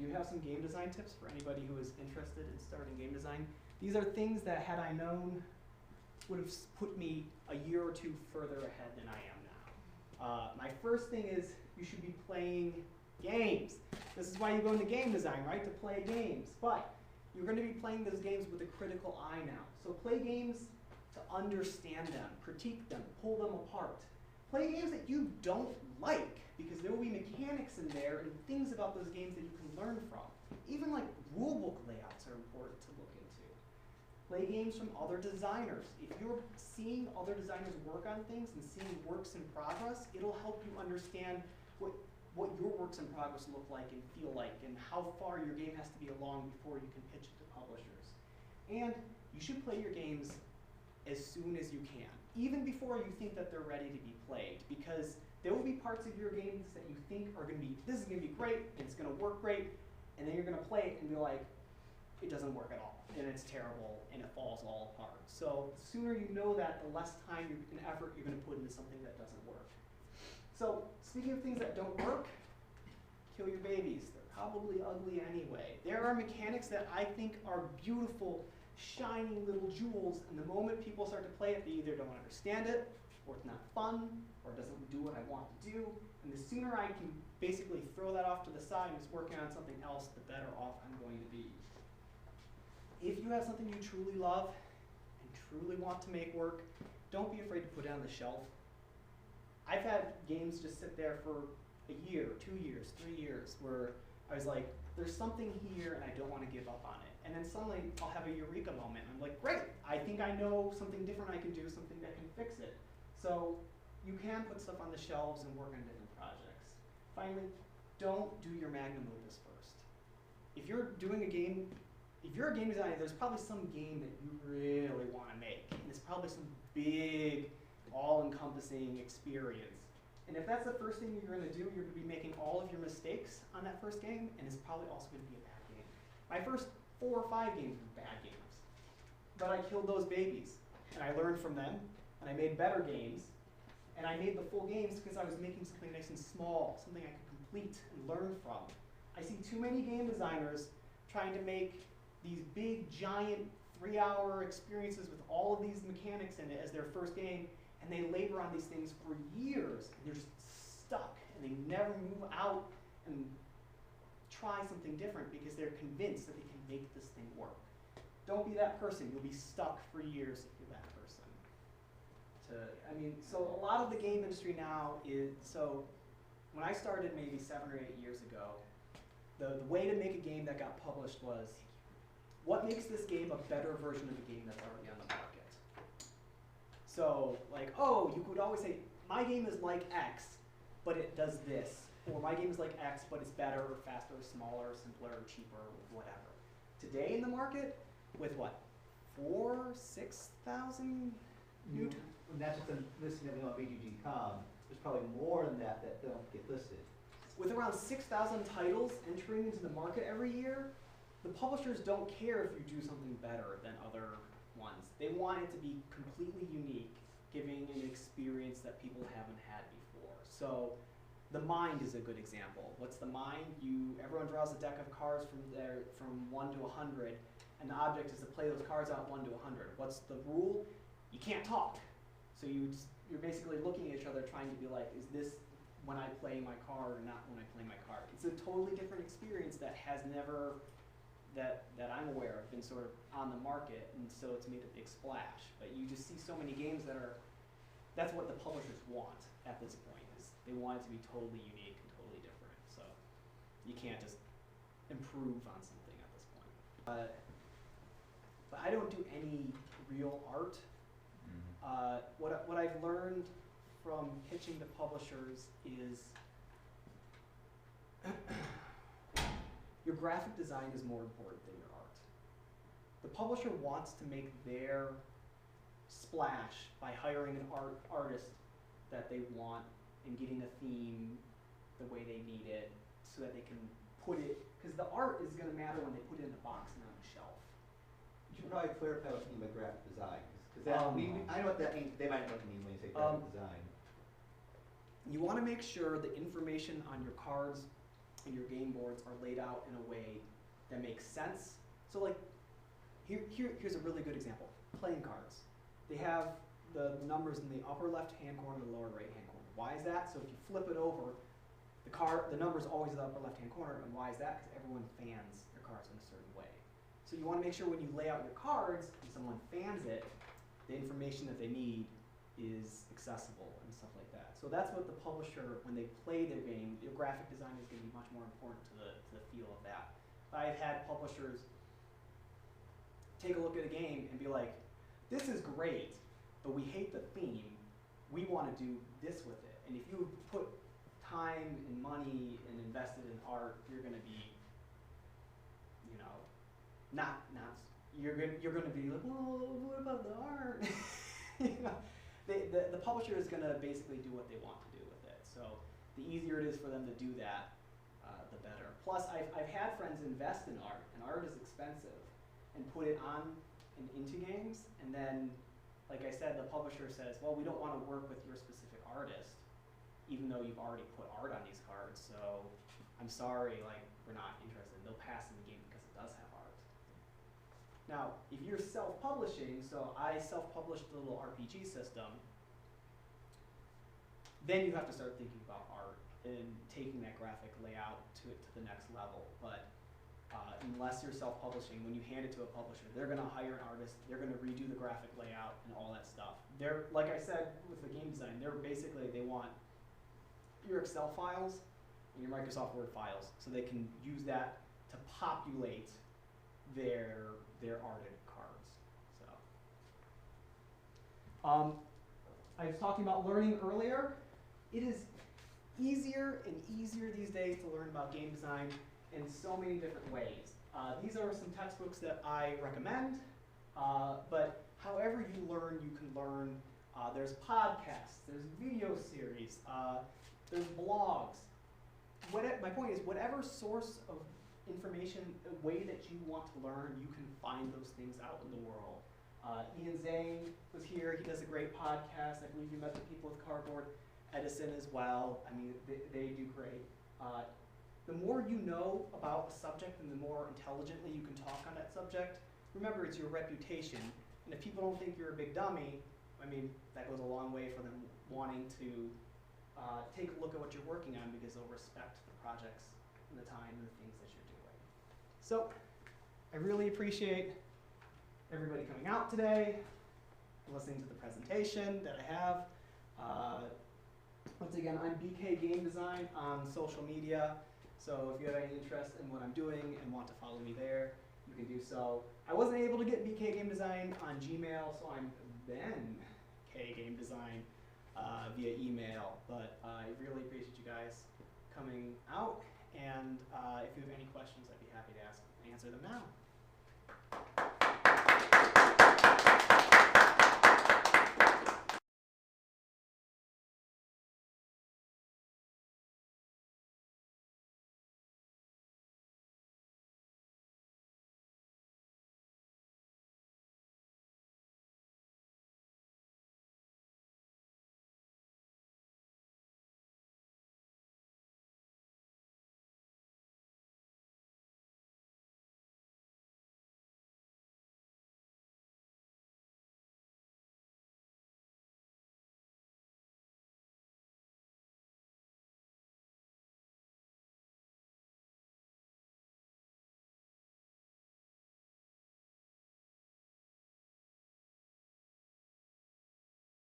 do have some game design tips for anybody who is interested in starting game design. These are things that, had I known, would have put me a year or two further ahead than I am now. My first thing is you should be playing games. This is why you go into game design, right? To play games. But you're going to be playing those games with a critical eye now. So play games to understand them, critique them, pull them apart. Play games that you don't like, because there will be mechanics in there and things about those games that you can learn from. Even like rulebook layouts are important to look into. Play games from other designers. If you're seeing other designers work on things and seeing works in progress, it'll help you understand what your works in progress look like and feel like, and how far your game has to be along before you can pitch it to publishers. And you should play your games as soon as you can, even before you think that they're ready to be played, because there will be parts of your games that you think are going to be, this is going to be great, and it's going to work great, and then you're going to play it and be like, it doesn't work at all, and it's terrible, and it falls all apart. So the sooner you know that, the less time and effort you're going to put into something that doesn't work. So speaking of things that don't work, kill your babies. They're probably ugly anyway. There are mechanics that I think are beautiful, shining little jewels, and the moment people start to play it, they either don't understand it, or it's not fun, or it doesn't do what I want to do. And the sooner I can basically throw that off to the side and just working on something else, the better off I'm going to be. If you have something you truly love and truly want to make work, don't be afraid to put it on the shelf. I've had games just sit there for a year, 2 years, 3 years, where I was like, there's something here and I don't want to give up on it. And then suddenly I'll have a eureka moment. I'm like, great, I think I know something different I can do, something that can fix it. So you can put stuff on the shelves and work on different projects. Finally, don't do your magnum opus first. If you're doing a game, if you're a game designer, there's probably some game that you really want to make. And it's probably some big, all-encompassing experience. And if that's the first thing you're going to do, you're going to be making all of your mistakes on that first game, and it's probably also going to be a bad game. My first 4 or 5 games were bad games. But I killed those babies, and I learned from them, and I made better games, and I made the full games because I was making something nice and small, something I could complete and learn from. I see too many game designers trying to make these big, giant, 3-hour experiences with all of these mechanics in it as their first game, and they labor on these things for years, and they're just stuck, and they never move out and try something different because they're convinced that they can make this thing work. Don't be that person. You'll be stuck for years if you're that person. So a lot of the game industry now is, so when I started maybe 7 or 8 years ago, the way to make a game that got published was, what makes this game a better version of the game that's already on the market? So, like, oh, you could always say, my game is like X, but it does this. Or my game is like X, but it's better, or faster, or smaller, or simpler, or cheaper, or whatever. Today in the market, with what, 4,000, 6,000 new titles? And that's just a listing of on BGG.com. There's probably more than that that don't get listed. With around 6,000 titles entering into the market every year, the publishers don't care if you do something better than other ones. They want it to be completely unique, giving an experience that people haven't had before. So the Mind is a good example. What's the Mind? Everyone draws a deck of cards from 1 to 100, and the object is to play those cards out 1 to 100. What's the rule? You can't talk. So you're basically looking at each other trying to be like, is this when I play my card or not when I play my card? It's a totally different experience that has never, that I'm aware of, been sort of on the market, and so it's made a big splash. But you just see so many games that are, that's what the publishers want at this point, is they want it to be totally unique and totally different. So you can't just improve on something at this point. But I don't do any real art. What I've learned from pitching to publishers is your graphic design is more important than your art. The publisher wants to make their splash by hiring an artist that they want and getting a theme the way they need it so that they can put it, because the art is going to matter when they put it in a box and on a shelf. You should probably clarify what you mean by graphic design. Because I know what that means. They might know what you mean when you say graphic design. You want to make sure the information on your cards and your game boards are laid out in a way that makes sense. So like, here's a really good example. Playing cards. They have the numbers in the upper left-hand corner and the lower right-hand corner. Why is that? So if you flip it over, the number's always in the upper left-hand corner, and why is that? Because everyone fans their cards in a certain way. So you want to make sure when you lay out your cards and someone fans it, the information that they need is accessible and stuff like that. So that's what the publisher, when they play their game, your graphic design is going to be much more important to the feel of that. I've had publishers take a look at a game and be like, this is great, but we hate the theme. We want to do this with it. And if you put time and money and invested in art, you're going to be, you know, you're going to be like, well, what about the art? You know, the publisher is going to basically do what they want to do with it. So the easier it is for them to do that, the better. Plus, I've had friends invest in art, and art is expensive, and put it on and into games, and then, like I said, the publisher says, well, we don't want to work with your specific artist, even though you've already put art on these cards, so I'm sorry, like, we're not interested. They'll pass in the game because it does have art. Now, if you're self-publishing, so I self-published the little RPG system, then you have to start thinking about art and taking that graphic layout to the next level. But unless you're self-publishing, when you hand it to a publisher, they're going to hire an artist, they're going to redo the graphic layout and all that stuff. They're, like I said with the game design, they want your Excel files and your Microsoft Word files, so they can use that to populate their arted cards. So, I was talking about learning earlier. It is easier and easier these days to learn about game design in so many different ways. These are some textbooks that I recommend, but however you learn, you can learn. There's podcasts, there's video series, there's blogs. My point is, whatever source of information, a way that you want to learn, you can find those things out in the world. Ian Zhang was here, he does a great podcast. I believe you met the people with Cardboard Edison as well. I mean, they do great. The more you know about a subject and the more intelligently you can talk on that subject, remember, it's your reputation. And if people don't think you're a big dummy, I mean, that goes a long way for them wanting to take a look at what you're working on, because they'll respect the projects and the time and the things that you're doing. So I really appreciate everybody coming out today, listening to the presentation that I have. Once again, I'm BK Game Design on social media. So if you have any interest in what I'm doing and want to follow me there, you can do so. I wasn't able to get BK Game Design on Gmail, so I'm Ben K Game Design via email. But I really appreciate you guys coming out. And if you have any questions, I'd be happy to answer them now.